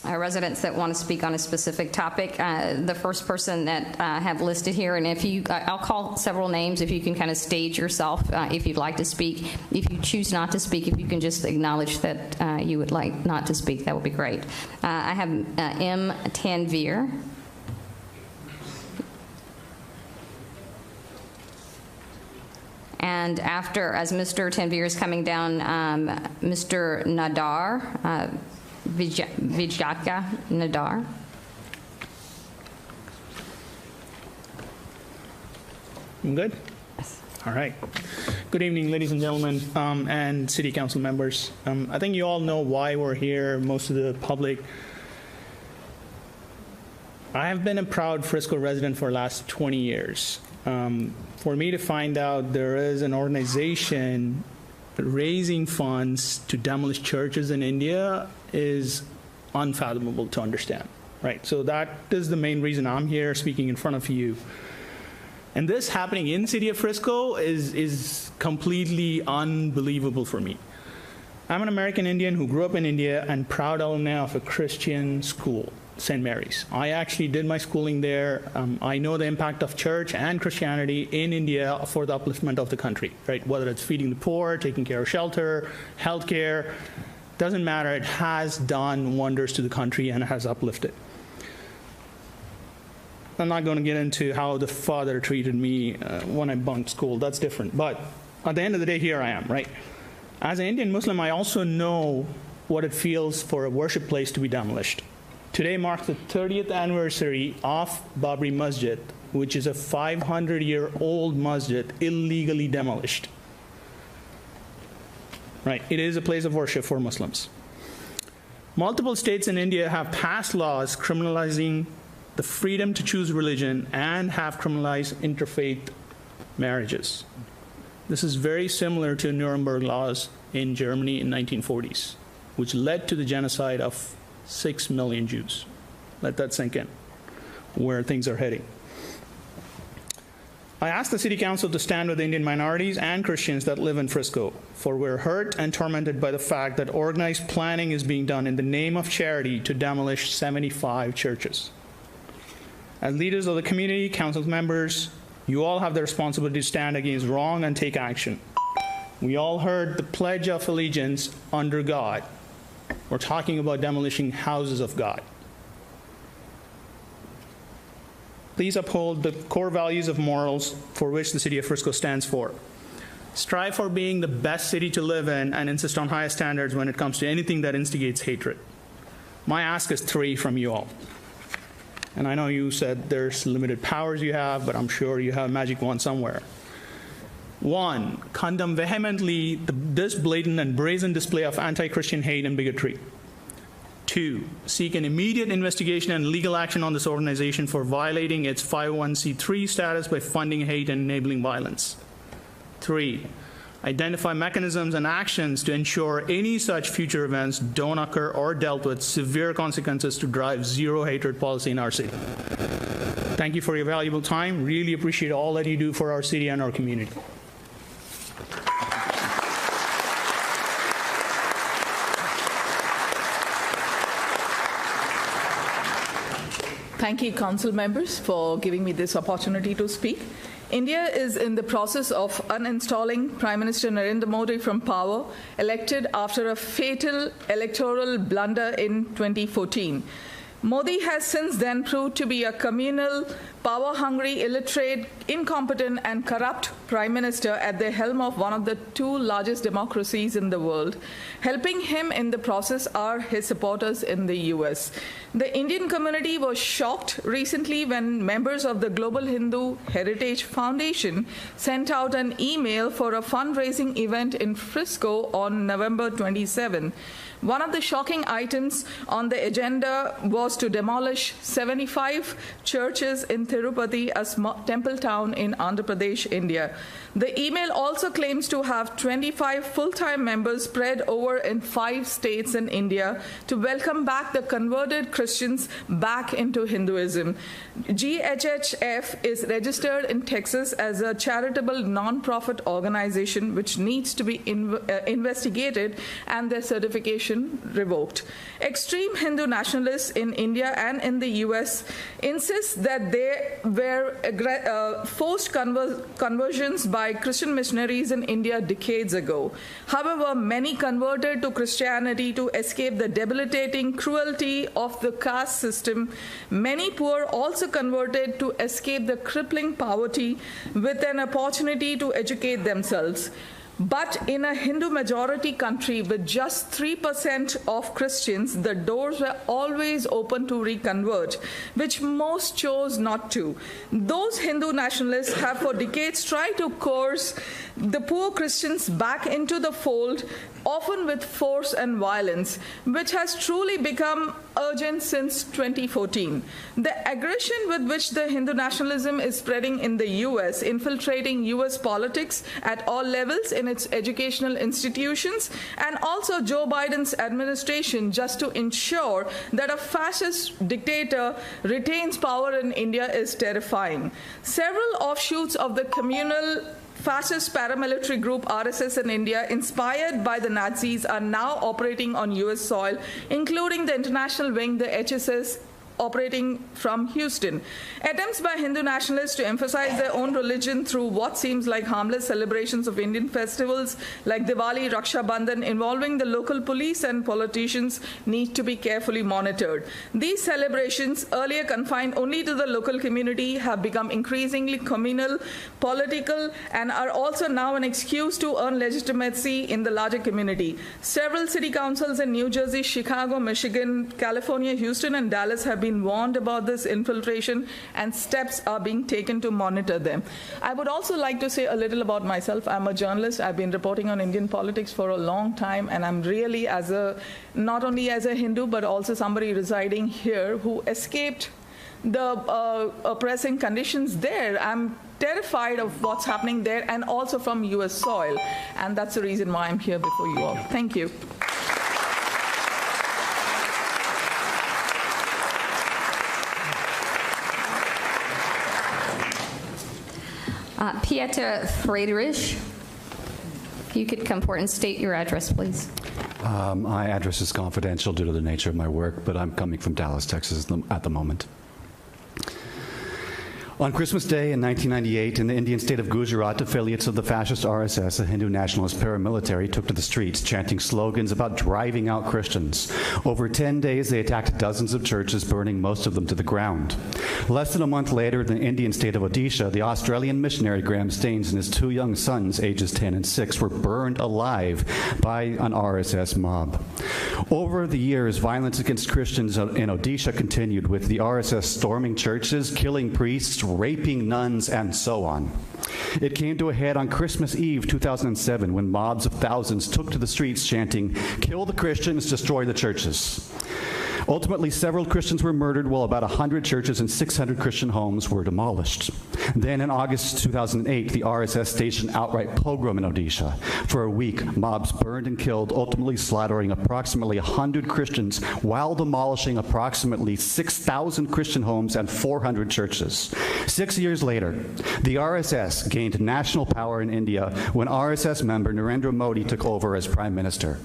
residents that want to speak on a specific topic. The first person that I have listed here, and if you, I'll call several names if you can kind of stage yourself if you'd like to speak. If you choose not to speak, if you can just acknowledge that you would like not to speak, that would be great. I have M. Tanvir. And after, as Mr. Tanvir is coming down, Mr. Nadar, Vijaka Nadar. I'm good? Yes. All right. Good evening, ladies and gentlemen, and city council members. I think you all know why we're here, most of the public. I have been a proud Frisco resident for the last 20 years. For me to find out there is an organization raising funds to demolish churches in India is unfathomable to understand, right? So that is the main reason I'm here speaking in front of you. And this happening in the city of Frisco is completely unbelievable for me. I'm an American Indian who grew up in India and proud alumni of a Christian school, St. Mary's. I actually did my schooling there. I know the impact of church and Christianity in India for the upliftment of the country, right? Whether it's feeding the poor, taking care of shelter, healthcare, doesn't matter. It has done wonders to the country and has uplifted. I'm not going to get into how the father treated me when I bunked school. That's different. But at the end of the day, here I am, right? As an Indian Muslim, I also know what it feels for a worship place to be demolished. Today marks the 30th anniversary of Babri Masjid, which is a 500-year-old masjid illegally demolished. Right, it is a place of worship for Muslims. Multiple states in India have passed laws criminalizing the freedom to choose religion and have criminalized interfaith marriages. This is very similar to Nuremberg laws in Germany in 1940s, which led to the genocide of 6 million Jews. Let that sink in, where things are heading. I asked the City Council to stand with Indian minorities and Christians that live in Frisco, for we're hurt and tormented by the fact that organized planning is being done in the name of charity to demolish 75 churches. As leaders of the community, council members, you all have the responsibility to stand against wrong and take action. We all heard the Pledge of Allegiance under God. We're talking about demolishing houses of God. Please uphold the core values of morals for which the city of Frisco stands for. Strive for being the best city to live in and insist on highest standards when it comes to anything that instigates hatred. My ask is 3 from you all. And I know you said there's limited powers you have, but I'm sure you have a magic wand somewhere. 1, condemn vehemently this blatant and brazen display of anti-Christian hate and bigotry. 2, seek an immediate investigation and legal action on this organization for violating its 501c3 status by funding hate and enabling violence. 3, identify mechanisms and actions to ensure any such future events don't occur or dealt with severe consequences to drive zero hatred policy in our city. Thank you for your valuable time. Really appreciate all that you do for our city and our community. Thank you, council members, for giving me this opportunity to speak. India is in the process of uninstalling Prime Minister Narendra Modi from power, elected after a fatal electoral blunder in 2014. Modi has since then proved to be a communal, power-hungry, illiterate, incompetent, and corrupt prime minister at the helm of one of the 2 largest democracies in the world. Helping him in the process are his supporters in the US. The Indian community was shocked recently when members of the Global Hindu Heritage Foundation sent out an email for a fundraising event in Frisco on November 27. One of the shocking items on the agenda was to demolish 75 churches in Tirupati, a temple town in Andhra Pradesh, India. The email also claims to have 25 full-time members spread over in 5 states in India to welcome back the converted Christians back into Hinduism. GHHF is registered in Texas as a charitable non-profit organization which needs to be investigated and their certification registration revoked. Extreme Hindu nationalists in India and in the US insist that there were forced conversions by Christian missionaries in India decades ago. However, many converted to Christianity to escape the debilitating cruelty of the caste system. Many poor also converted to escape the crippling poverty with an opportunity to educate themselves. But in a Hindu-majority country with just 3% of Christians, the doors were always open to reconvert, which most chose not to. Those Hindu nationalists have for decades tried to coerce the poor Christians back into the fold, often with force and violence, which has truly become urgent since 2014. The aggression with which the Hindu nationalism is spreading in the US, infiltrating US politics at all levels in its educational institutions, and also Joe Biden's administration just to ensure that a fascist dictator retains power in India is terrifying. Several offshoots of the communal fascist paramilitary group RSS in India, inspired by the Nazis, are now operating on US soil, including the international wing, the HSS, operating from Houston. Attempts by Hindu nationalists to emphasize their own religion through what seems like harmless celebrations of Indian festivals like Diwali, Raksha Bandhan, involving the local police and politicians, need to be carefully monitored. These celebrations, earlier confined only to the local community, have become increasingly communal, political, and are also now an excuse to earn legitimacy in the larger community. Several city councils in New Jersey, Chicago, Michigan, California, Houston, and Dallas have been warned about this infiltration, and steps are being taken to monitor them. I would also like to say a little about myself. I'm a journalist. I've been reporting on Indian politics for a long time, and I'm really, not only as a Hindu, but also somebody residing here who escaped the oppressing conditions there. I'm terrified of what's happening there, and also from US soil, and that's the reason why I'm here before you all. Thank you. Pieter Friedrich, if you could come forward and state your address, please. My address is confidential due to the nature of my work, but I'm coming from Dallas, Texas at the moment. On Christmas Day in 1998, in the Indian state of Gujarat, affiliates of the fascist RSS, a Hindu nationalist paramilitary, took to the streets, chanting slogans about driving out Christians. Over 10 days, they attacked dozens of churches, burning most of them to the ground. Less than a month later, in the Indian state of Odisha, the Australian missionary Graham Staines and his 2 young sons, ages 10 and 6, were burned alive by an RSS mob. Over the years, violence against Christians in Odisha continued, with the RSS storming churches, killing priests, raping nuns, and so on. It came to a head on Christmas Eve 2007 when mobs of thousands took to the streets chanting, "Kill the Christians, destroy the churches." Ultimately, several Christians were murdered, while about 100 churches and 600 Christian homes were demolished. Then in August 2008, the RSS staged an outright pogrom in Odisha. For a week, mobs burned and killed, ultimately slaughtering approximately 100 Christians while demolishing approximately 6,000 Christian homes and 400 churches. 6 years later, the RSS gained national power in India when RSS member Narendra Modi took over as Prime Minister.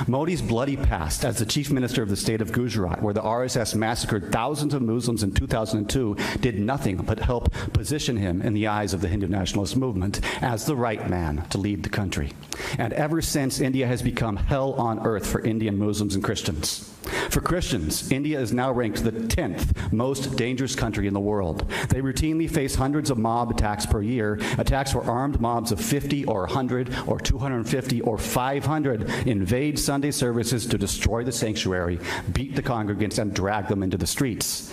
Modi's bloody past as the Chief Minister of the state of Gujarat, where the RSS massacred thousands of Muslims in 2002, did nothing but help position him in the eyes of the Hindu nationalist movement as the right man to lead the country. And ever since, India has become hell on earth for Indian Muslims and Christians. For Christians, India is now ranked the 10th most dangerous country in the world. They routinely face hundreds of mob attacks per year, attacks where armed mobs of 50 or 100 or 250 or 500 invade Sunday services to destroy the sanctuary, beat the congregants, and drag them into the streets.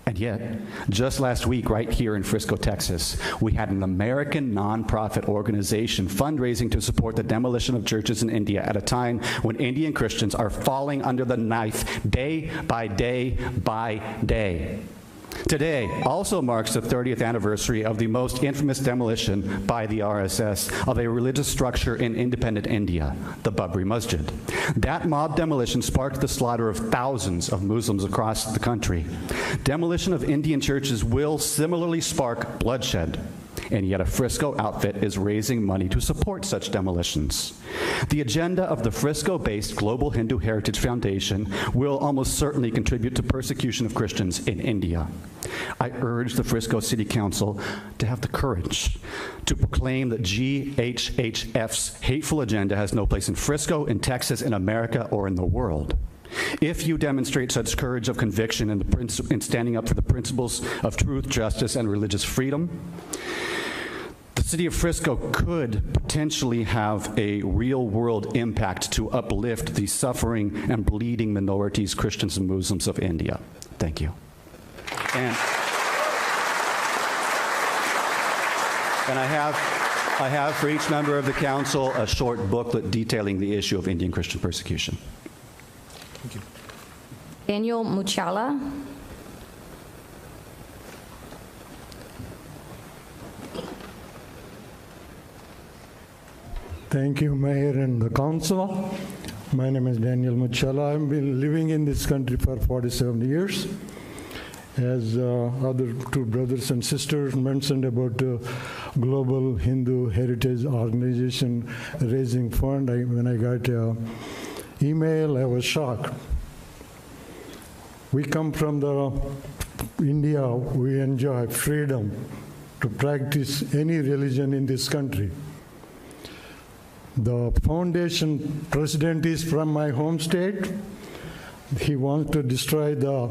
And yet, just last week, right here in Frisco, Texas, we had an American nonprofit organization fundraising to support the demolition of churches in India at a time when Indian Christians are falling under the knife day by day by day. Today also marks the 30th anniversary of the most infamous demolition by the RSS of a religious structure in independent India, the Babri Masjid. That mob demolition sparked the slaughter of thousands of Muslims across the country. Demolition of Indian churches will similarly spark bloodshed. and yet a Frisco outfit is raising money to support such demolitions. The agenda of the Frisco-based Global Hindu Heritage Foundation will almost certainly contribute to persecution of Christians in India. I urge the Frisco City Council to have the courage to proclaim that GHHF's hateful agenda has no place in Frisco, in Texas, in America, or in the world. If you demonstrate such courage of conviction in standing up for the principles of truth, justice, and religious freedom, the city of Frisco could potentially have a real-world impact to uplift the suffering and bleeding minorities, Christians and Muslims of India. Thank you. And I have for each member of the council a short booklet detailing the issue of Indian Christian persecution. Thank you. Daniel Muchala. Thank you, Mayor and the Council. My name is Daniel Muchala. I've been living in this country for 47 years. As other two brothers and sisters mentioned about Global Hindu Heritage Organization raising fund, when I got email, I was shocked. We come from India, we enjoy freedom to practice any religion in this country. The foundation president is from my home state. He wants to destroy the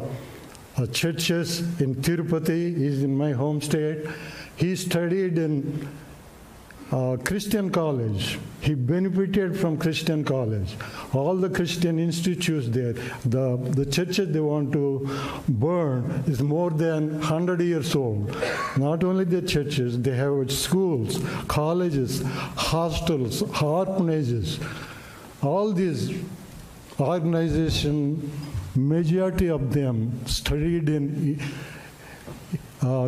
churches in Tirupati. He's in my home state. He studied in Christian college. He benefited from Christian college. All the Christian institutes there, the churches they want to burn is more than 100 years old. Not only the churches, they have schools, colleges, hostels, orphanages. All these organizations, majority of them studied in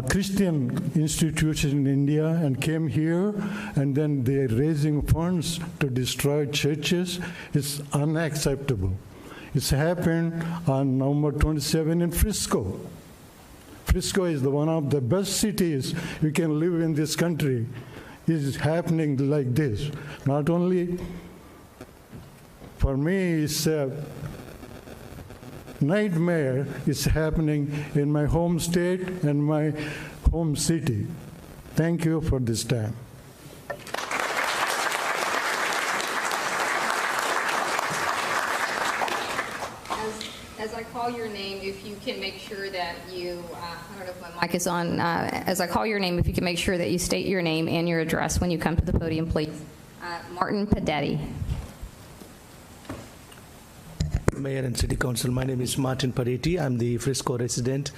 Christian institutions in India and came here, and then they're raising funds to destroy churches. It's unacceptable. It's happened on November 27 in Frisco. Frisco is one of the best cities you can live in this country. It's happening like this. Not only for me, it's a nightmare is happening in my home state and my home city. Thank you for this time. As I call your name, if you can make sure that you, I don't know if my mic is on, as I call your name, if you can make sure that you state your name and your address when you come to the podium, please. Martin Padetti. Mayor and City Council, my name is Martin Padetti. I'm the Frisco resident.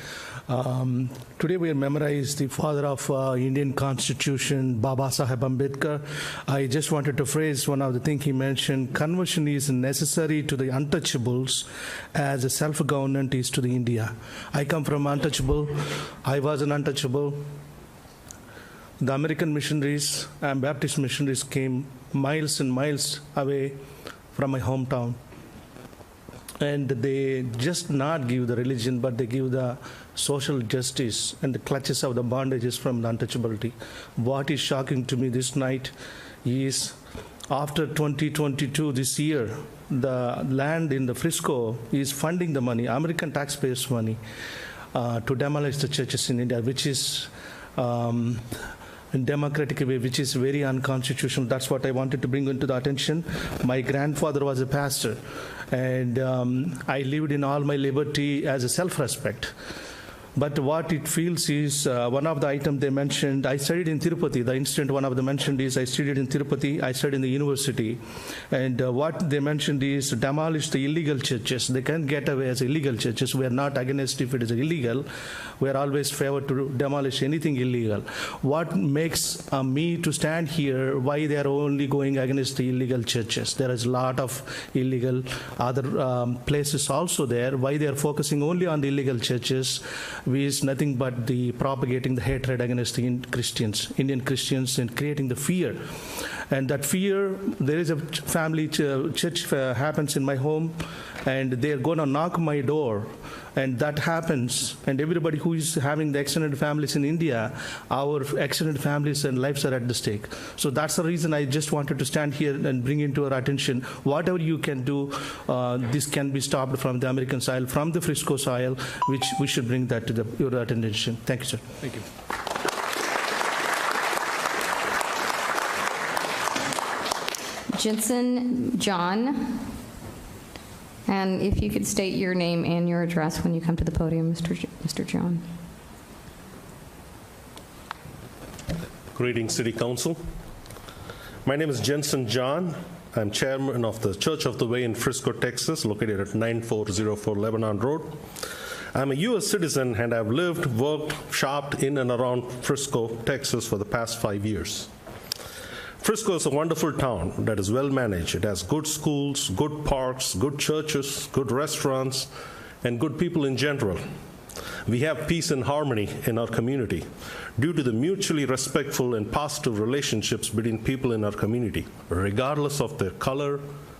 Today we memorize the father of Indian Constitution, Baba Saheb Ambedkar. I just wanted to phrase one of the things he mentioned. Conversion is necessary to the untouchables as a self-government is to the India. I come from untouchable. I was an untouchable. The American missionaries and Baptist missionaries came miles and miles away from my hometown. And they just not give the religion, but they give the social justice and the clutches of the bondages from the untouchability. What is shocking to me this night is after 2022, this year, the land in the Frisco is funding the money, American taxpayers' money, to demolish the churches in India, which is in democratic way, which is very unconstitutional. That's what I wanted to bring into the attention. My grandfather was a pastor, and I lived in all my liberty as a self-respect. But what it feels is, one of the items they mentioned, I studied in Tirupati. The incident one of them mentioned is, I studied in Tirupati, I studied in the university. And what they mentioned is demolish the illegal churches. They can't get away as illegal churches. We are not against if it is illegal. We are always favored to demolish anything illegal. What makes me to stand here, why they are only going against the illegal churches? There is a lot of illegal other places also there. Why they are focusing only on the illegal churches? Is nothing but the propagating the hatred against the Indian Christians, and creating the fear. And that fear, there is a family church happens in my home, and they're going to knock my door And that happens, and everybody who is having the extended families in India, our extended families and lives are at the stake. So that's the reason I just wanted to stand here and bring into our attention whatever you can do. This can be stopped from the American soil, from the Frisco soil, which we should bring that to your attention. Thank you, sir. Thank you. Jensen John. And if you could state your name and your address when you come to the podium, Mr. John. Greetings, City Council. My name is Jensen John. I'm chairman of the Church of the Way in Frisco, Texas, located at 9404 Lebanon Road. I'm a U.S. citizen, and I've lived, worked, shopped in and around Frisco, Texas for the past 5 years. Frisco is a wonderful town that is well managed. It has good schools, good parks, good churches, good restaurants, and good people in general. We have peace and harmony in our community due to the mutually respectful and positive relationships between people in our community, regardless of their color,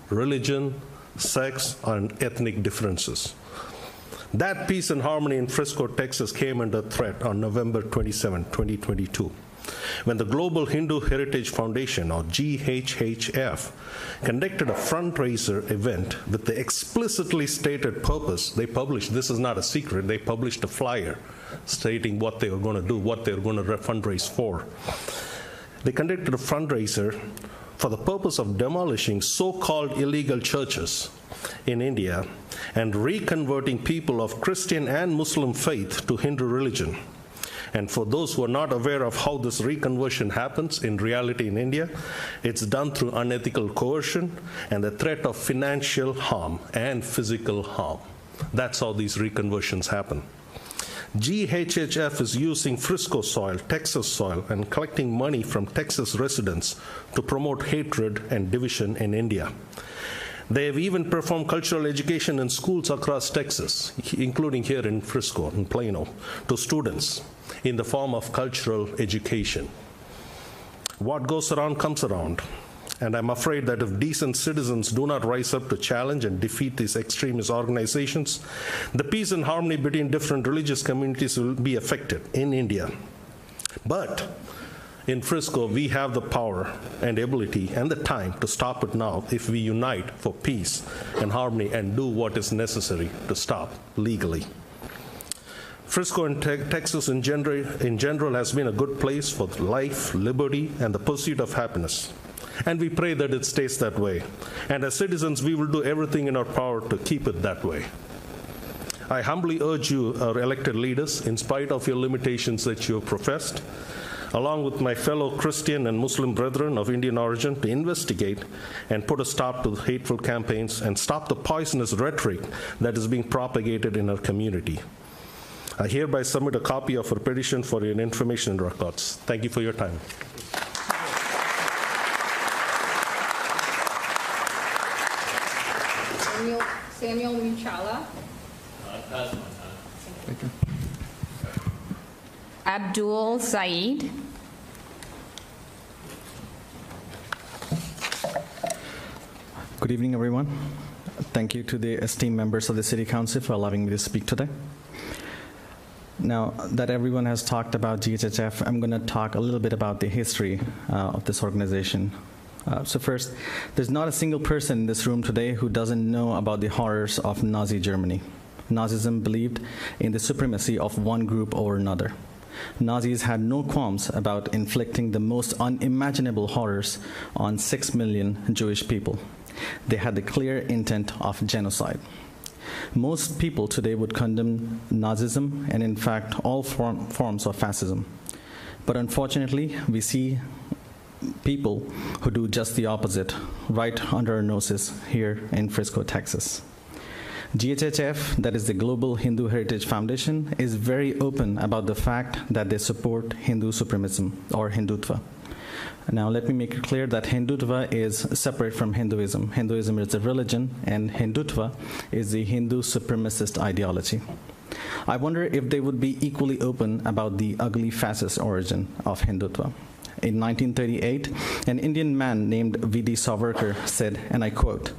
religion, sex, and ethnic differences. That peace and harmony in Frisco, Texas came under threat on November 27, 2022. When the Global Hindu Heritage Foundation, or GHHF, conducted a fundraiser event with the explicitly stated purpose, they published, this is not a secret, they published a flyer stating what they were going to do, what they were going to fundraise for. They conducted a fundraiser for the purpose of demolishing so-called illegal churches in India and reconverting people of Christian and Muslim faith to Hindu religion. And for those who are not aware of how this reconversion happens in reality in India, it's done through unethical coercion and the threat of financial harm and physical harm. That's how these reconversions happen. GHHF is using Frisco soil, Texas soil, and collecting money from Texas residents to promote hatred and division in India. They have even performed cultural education in schools across Texas, including here in Frisco, in Plano, to students in the form of cultural education. What goes around comes around. And I'm afraid that if decent citizens do not rise up to challenge and defeat these extremist organizations, the peace and harmony between different religious communities will be affected in India. But in Frisco, we have the power and ability and the time to stop it now if we unite for peace and harmony and do what is necessary to stop legally. Frisco and Texas in general has been a good place for life, liberty, and the pursuit of happiness. And we pray that it stays that way. And as citizens, we will do everything in our power to keep it that way. I humbly urge you, our elected leaders, in spite of your limitations that you have professed, along with my fellow Christian and Muslim brethren of Indian origin, to investigate and put a stop to the hateful campaigns and stop the poisonous rhetoric that is being propagated in our community. I hereby submit a copy of our petition for your information and records. Thank you for your time. Samuel Muchala. Thank you. Abdul Saeed. Good evening, everyone. Thank you to the esteemed members of the City Council for allowing me to speak today. Now that everyone has talked about GHHF, I'm going to talk a little bit about the history of this organization. So first, there's not a single person in this room today who doesn't know about the horrors of Nazi Germany. Nazism believed in the supremacy of one group over another. Nazis had no qualms about inflicting the most unimaginable horrors on 6 million Jewish people. They had the clear intent of genocide. Most people today would condemn Nazism and, in fact, all forms of fascism. But unfortunately, we see people who do just the opposite right under our noses here in Frisco, Texas. GHHF, that is the Global Hindu Heritage Foundation, is very open about the fact that they support Hindu supremacism, or Hindutva. Now, let me make it clear that Hindutva is separate from Hinduism. Hinduism is a religion, and Hindutva is the Hindu supremacist ideology. I wonder if they would be equally open about the ugly fascist origin of Hindutva. In 1938, an Indian man named V.D. Savarkar said, and I quote,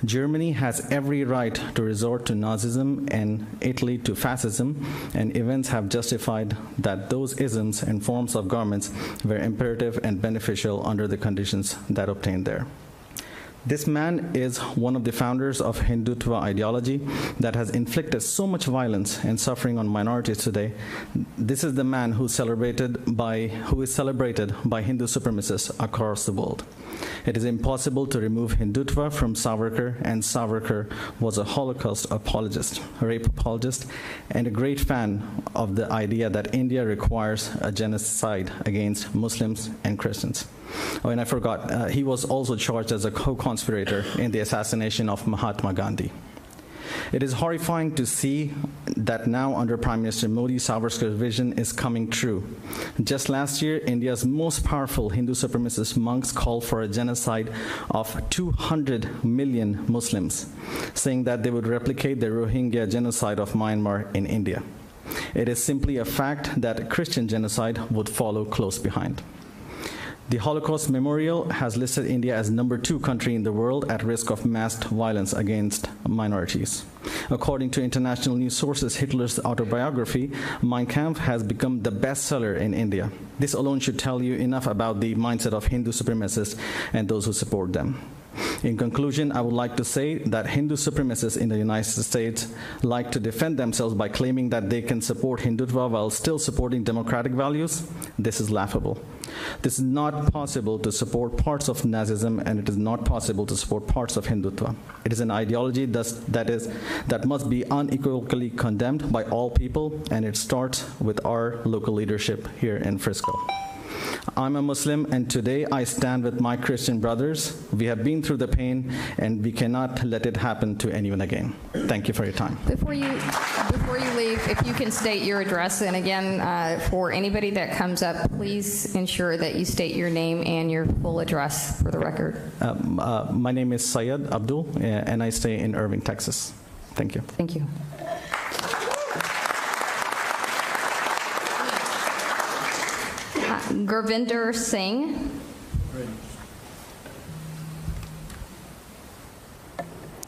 "Germany has every right to resort to Nazism and Italy to fascism, and events have justified that those isms and forms of governments were imperative and beneficial under the conditions that obtained there." This man is one of the founders of Hindutva ideology that has inflicted so much violence and suffering on minorities today. This is the man who is celebrated by Hindu supremacists across the world. It is impossible to remove Hindutva from Savarkar, and Savarkar was a Holocaust apologist, a rape apologist, and a great fan of the idea that India requires a genocide against Muslims and Christians. Oh, and I forgot, he was also charged as a co-conspirator in the assassination of Mahatma Gandhi. It is horrifying to see that now under Prime Minister Modi, Savarkar's vision is coming true. Just last year, India's most powerful Hindu supremacist monks called for a genocide of 200 million Muslims, saying that they would replicate the Rohingya genocide of Myanmar in India. It is simply a fact that Christian genocide would follow close behind. The Holocaust Memorial has listed India as #2 country in the world at risk of mass violence against minorities. According to international news sources, Hitler's autobiography, Mein Kampf, has become the bestseller in India. This alone should tell you enough about the mindset of Hindu supremacists and those who support them. In conclusion, I would like to say that Hindu supremacists in the United States like to defend themselves by claiming that they can support Hindutva while still supporting democratic values. This is laughable. This is not possible to support parts of Nazism, and it is not possible to support parts of Hindutva. It is an ideology that must be unequivocally condemned by all people, and it starts with our local leadership here in Frisco. I'm a Muslim, and today I stand with my Christian brothers. We have been through the pain, and we cannot let it happen to anyone again. Thank you for your time. Before you leave, if you can state your address, and again, for anybody that comes up, please ensure that you state your name and your full address for the record. My name is Syed Abdul, and I stay in Irving, Texas. Thank you. Thank you. Gurvinder Singh.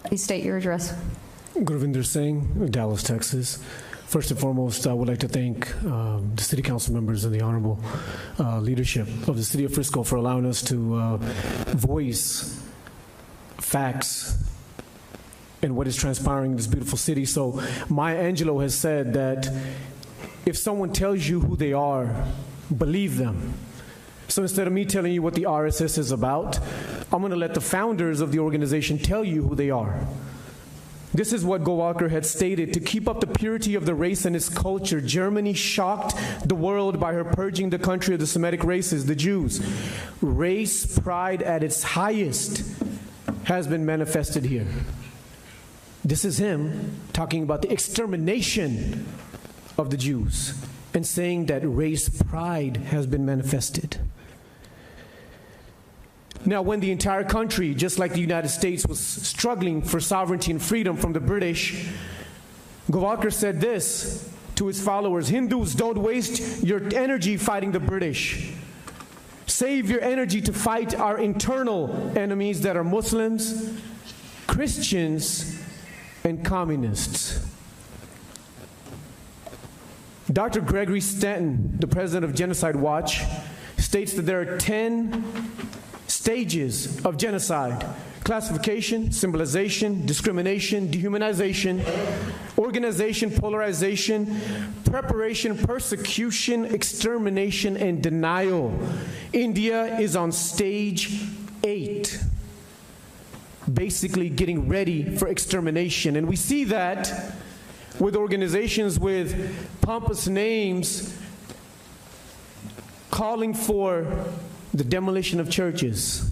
Please state your address. Gurvinder Singh, Dallas, Texas. First and foremost, I would like to thank the City Council members and the honorable leadership of the City of Frisco for allowing us to voice facts and what is transpiring in this beautiful city. So Maya Angelou has said that if someone tells you who they are, believe them. So instead of me telling you what the RSS is about, I'm going to let the founders of the organization tell you who they are. This is what Golwalkar had stated: to keep up the purity of the race and its culture, Germany shocked the world by her purging the country of the Semitic races, the Jews. Race pride at its highest has been manifested here. This is him talking about the extermination of the Jews and saying that race pride has been manifested. Now, when the entire country, just like the United States, was struggling for sovereignty and freedom from the British, Golwalkar said this to his followers: Hindus, don't waste your energy fighting the British. Save your energy to fight our internal enemies that are Muslims, Christians, and communists. Dr. Gregory Stanton, the president of Genocide Watch, states that there are 10 stages of genocide: classification, symbolization, discrimination, dehumanization, organization, polarization, preparation, persecution, extermination, and denial. India is on stage 8, basically getting ready for extermination. And we see that with organizations with pompous names calling for the demolition of churches,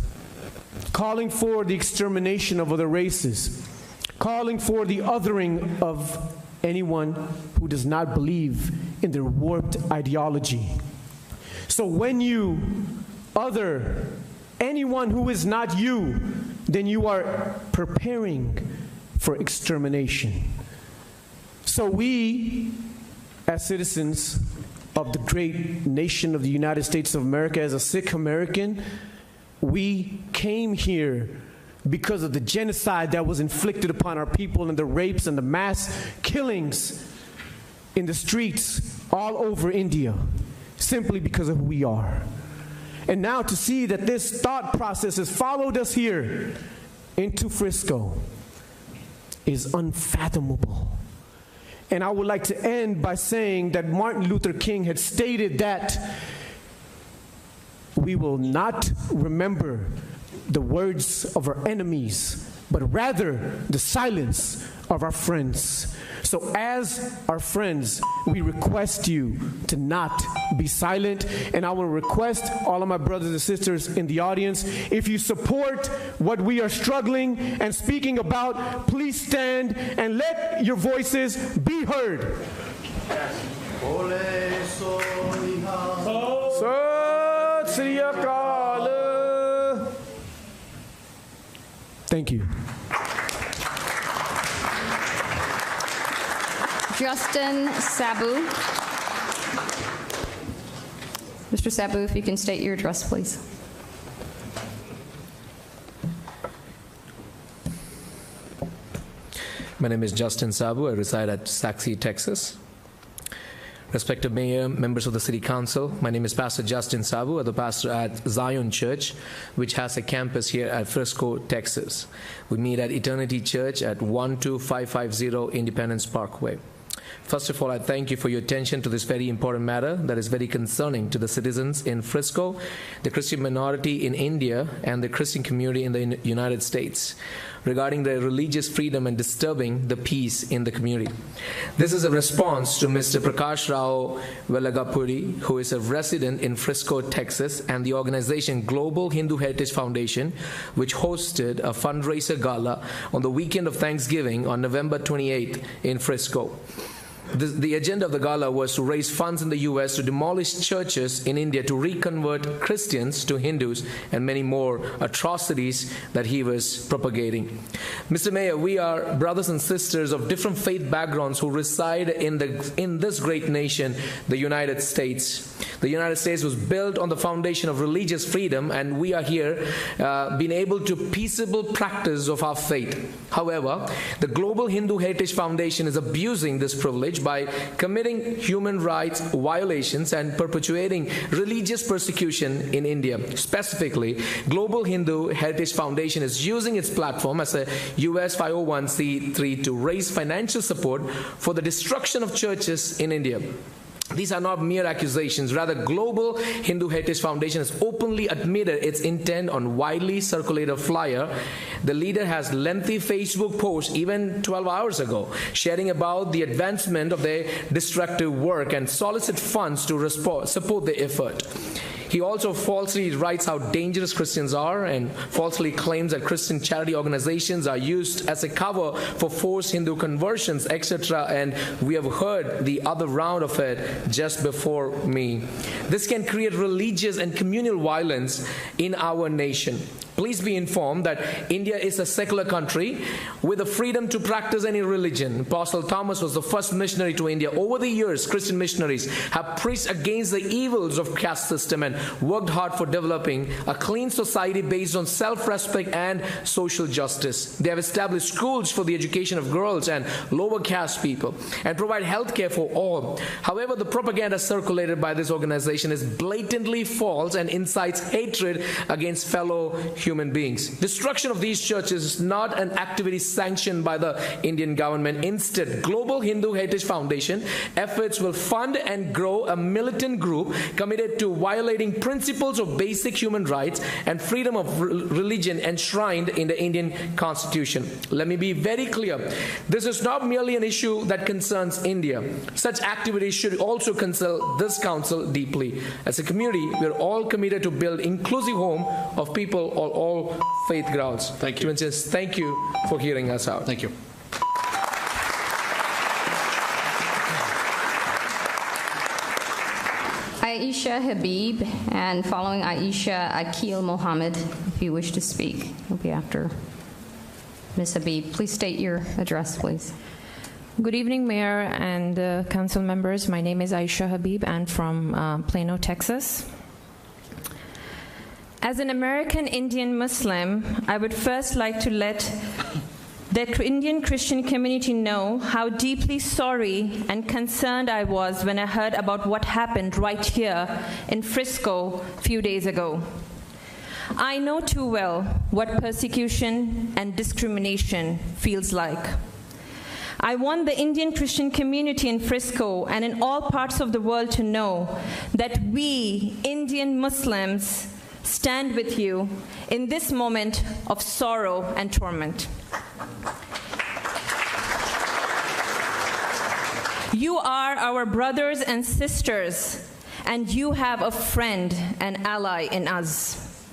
calling for the extermination of other races, calling for the othering of anyone who does not believe in their warped ideology. So when you other anyone who is not you, then you are preparing for extermination. So we, as citizens of the great nation of the United States of America, as a Sikh American, we came here because of the genocide that was inflicted upon our people and the rapes and the mass killings in the streets all over India, simply because of who we are. And now to see that this thought process has followed us here into Frisco is unfathomable. And I would like to end by saying that Martin Luther King had stated that we will not remember the words of our enemies, but rather the silence of our friends. So as our friends, we request you to not be silent. And I will request all of my brothers and sisters in the audience, if you support what we are struggling and speaking about, please stand and let your voices be heard. Thank you. Justin Sabu. Mr. Sabu, if you can state your address, please. My name is Justin Sabu. I reside at Saxe, Texas. Respected Mayor, members of the City Council, my name is Pastor Justin Sabu. I'm the pastor at Zion Church, which has a campus here at Frisco, Texas. We meet at Eternity Church at 12550 Independence Parkway. First of all, I thank you for your attention to this very important matter that is very concerning to the citizens in Frisco, the Christian minority in India, and the Christian community in the United States regarding their religious freedom and disturbing the peace in the community. This is a response to Mr. Prakash Rao Velagapudi, who is a resident in Frisco, Texas, and the organization Global Hindu Heritage Foundation, which hosted a fundraiser gala on the weekend of Thanksgiving on November 28th in Frisco. The agenda of the gala was to raise funds in the U.S. to demolish churches in India, to reconvert Christians to Hindus, and many more atrocities that he was propagating. Mr. Mayor, we are brothers and sisters of different faith backgrounds who reside in this great nation, the United States. The United States was built on the foundation of religious freedom, and we are here being able to peaceable practice of our faith. However, the Global Hindu Heritage Foundation is abusing this privilege by committing human rights violations and perpetuating religious persecution in India. Specifically, Global Hindu Heritage Foundation is using its platform as a US 501c3 to raise financial support for the destruction of churches in India. These are not mere accusations. Rather, Global Hindu Heritage Foundation has openly admitted its intent on widely circulated flyer. The leader has lengthy Facebook posts, even 12 hours ago, sharing about the advancement of their destructive work and solicit funds to support the effort. He also falsely writes how dangerous Christians are and falsely claims that Christian charity organizations are used as a cover for forced Hindu conversions, etc. And we have heard the other round of it just before me. This can create religious and communal violence in our nation. Please be informed that India is a secular country with the freedom to practice any religion. Apostle Thomas was the first missionary to India. Over the years, Christian missionaries have preached against the evils of caste system and worked hard for developing a clean society based on self-respect and social justice. They have established schools for the education of girls and lower caste people and provide health care for all. However, the propaganda circulated by this organization is blatantly false and incites hatred against fellow human beings. Destruction of these churches is not an activity sanctioned by the Indian government. Instead, Global Hindu Heritage Foundation efforts will fund and grow a militant group committed to violating principles of basic human rights and freedom of religion enshrined in the Indian Constitution. Let me be very clear. This is not merely an issue that concerns India. Such activities should also concern this council deeply. As a community, we are all committed to build inclusive home of people on all faith grounds. Thank you. Thank you for hearing us out. Thank you. Aisha Habib, and following Aisha, Akil Mohammed, if you wish to speak. Will be after Ms. Habib. Please state your address, please. Good evening, Mayor and council members. My name is Aisha Habib. I'm from Plano, Texas. As an American Indian Muslim, I would first like to let the Indian Christian community know how deeply sorry and concerned I was when I heard about what happened right here in Frisco a few days ago. I know too well what persecution and discrimination feels like. I want the Indian Christian community in Frisco and in all parts of the world to know that we, Indian Muslims, stand with you in this moment of sorrow and torment. You are our brothers and sisters, and you have a friend and ally in us.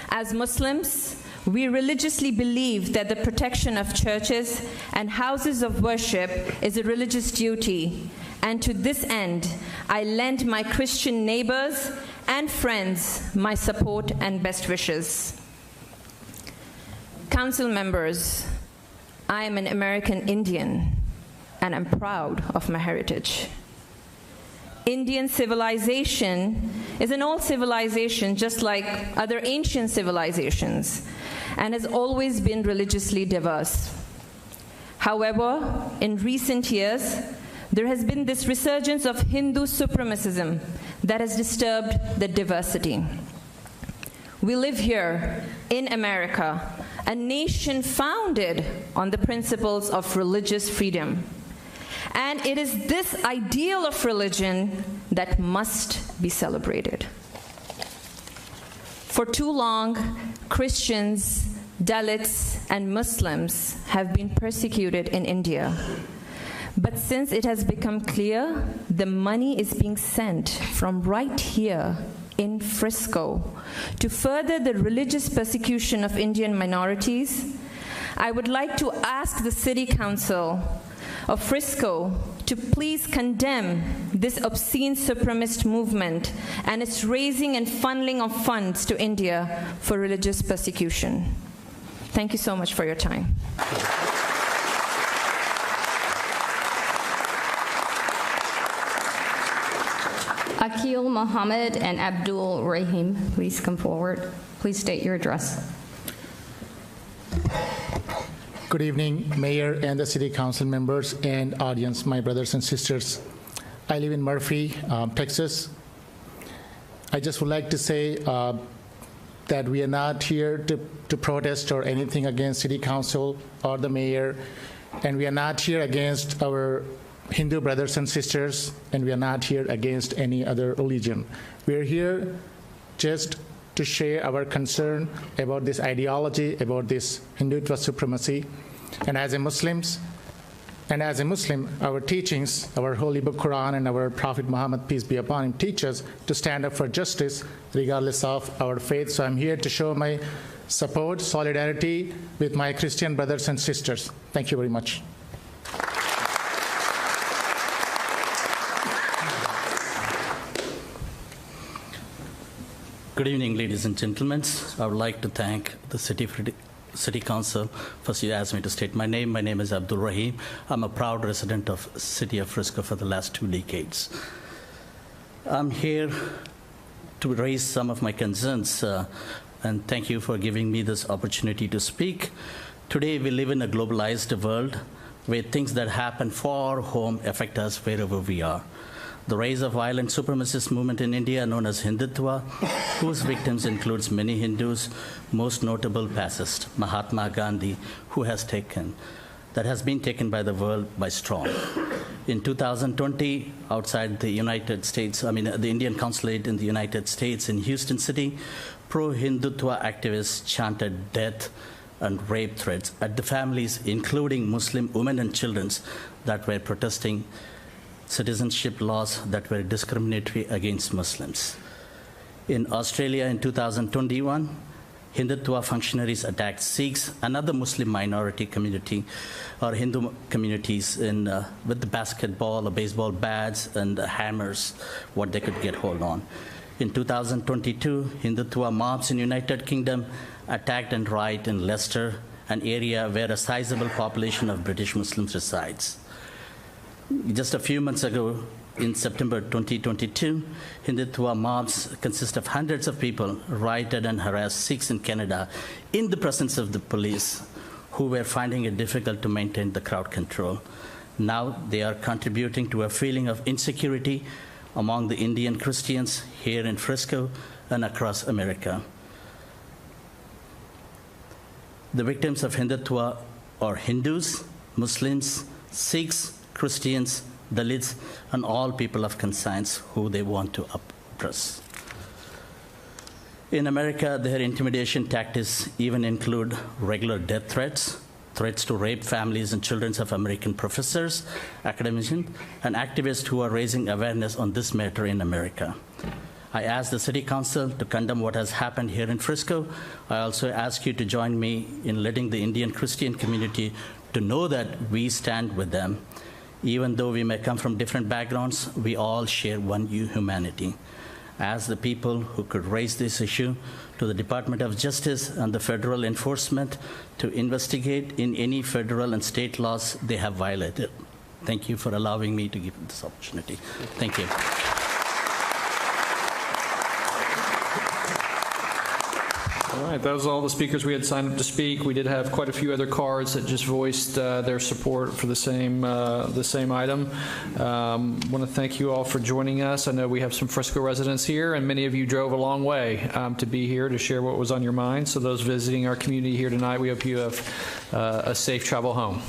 As Muslims, we religiously believe that the protection of churches and houses of worship is a religious duty, and to this end, I lend my Christian neighbors and friends my support and best wishes. Council members, I am an American Indian, and I'm proud of my heritage. Indian civilization is an old civilization just like other ancient civilizations and has always been religiously diverse. However, in recent years, there has been this resurgence of Hindu supremacism that has disturbed the diversity. We live here in America, a nation founded on the principles of religious freedom. And it is this ideal of religion that must be celebrated. For too long, Christians, Dalits, and Muslims have been persecuted in India. But since it has become clear the money is being sent from right here in Frisco to further the religious persecution of Indian minorities, I would like to ask the City Council of Frisco to please condemn this obscene supremacist movement and its raising and funneling of funds to India for religious persecution. Thank you so much for your time. Akil Mohammed and Abdul Rahim, please come forward. Please state your address. Good evening, Mayor and the City Council members and audience, my brothers and sisters. I live in Murphy, Texas. I just would like to say that we are not here to protest or anything against City Council or the Mayor, and we are not here against our Hindu brothers and sisters, and we are not here against any other religion. We are here just to share our concern about this ideology, about this Hindutva supremacy. And as a Muslim, our teachings, our Holy Book Quran and our Prophet Muhammad, peace be upon him, teach us to stand up for justice regardless of our faith. So I'm here to show my support, solidarity with my Christian brothers and sisters. Thank you very much. Good evening, ladies and gentlemen. I would like to thank the City Council for asking me to state my name. My name is Abdul Rahim. I'm a proud resident of City of Frisco for the last 2 decades. I'm here to raise some of my concerns, and thank you for giving me this opportunity to speak. Today, we live in a globalized world where things that happen far home affect us wherever we are. The rise of violent supremacist movement in India, known as Hindutva, whose victims includes many Hindus, most notable fascist Mahatma Gandhi, that has been taken by the world by storm. In 2020, outside the United States, the Indian consulate in the United States in Houston City, pro-Hindutva activists chanted death and rape threats at the families, including Muslim women and children that were protesting citizenship laws that were discriminatory against Muslims. In Australia in 2021, Hindutva functionaries attacked Sikhs, another Muslim minority community, or Hindu communities, with the basketball or baseball bats and hammers, what they could get hold on. In 2022, Hindutva mobs in United Kingdom attacked and rioted in Leicester, an area where a sizable population of British Muslims resides. Just a few months ago, in September 2022, Hindutva mobs consist of hundreds of people rioted and harassed Sikhs in Canada in the presence of the police, who were finding it difficult to maintain the crowd control. Now they are contributing to a feeling of insecurity among the Indian Christians here in Frisco and across America. The victims of Hindutva are Hindus, Muslims, Sikhs, Christians, Dalits, and all people of conscience who they want to oppress. In America, their intimidation tactics even include regular death threats, threats to rape families and children of American professors, academicians, and activists who are raising awareness on this matter in America. I ask the City Council to condemn what has happened here in Frisco. I also ask you to join me in letting the Indian Christian community to know that we stand with them. Even though we may come from different backgrounds, we all share one humanity. Ask the people who could raise this issue to the Department of Justice and the federal enforcement to investigate in any federal and state laws they have violated. Thank you for allowing me to give this opportunity. Thank you. All right, those are all the speakers we had signed up to speak. We did have quite a few other cards that just voiced their support for the same item. Want to thank you all for joining us. I know we have some Frisco residents here, and many of you drove a long way to be here to share what was on your mind. So those visiting our community here tonight, we hope you have a safe travel home.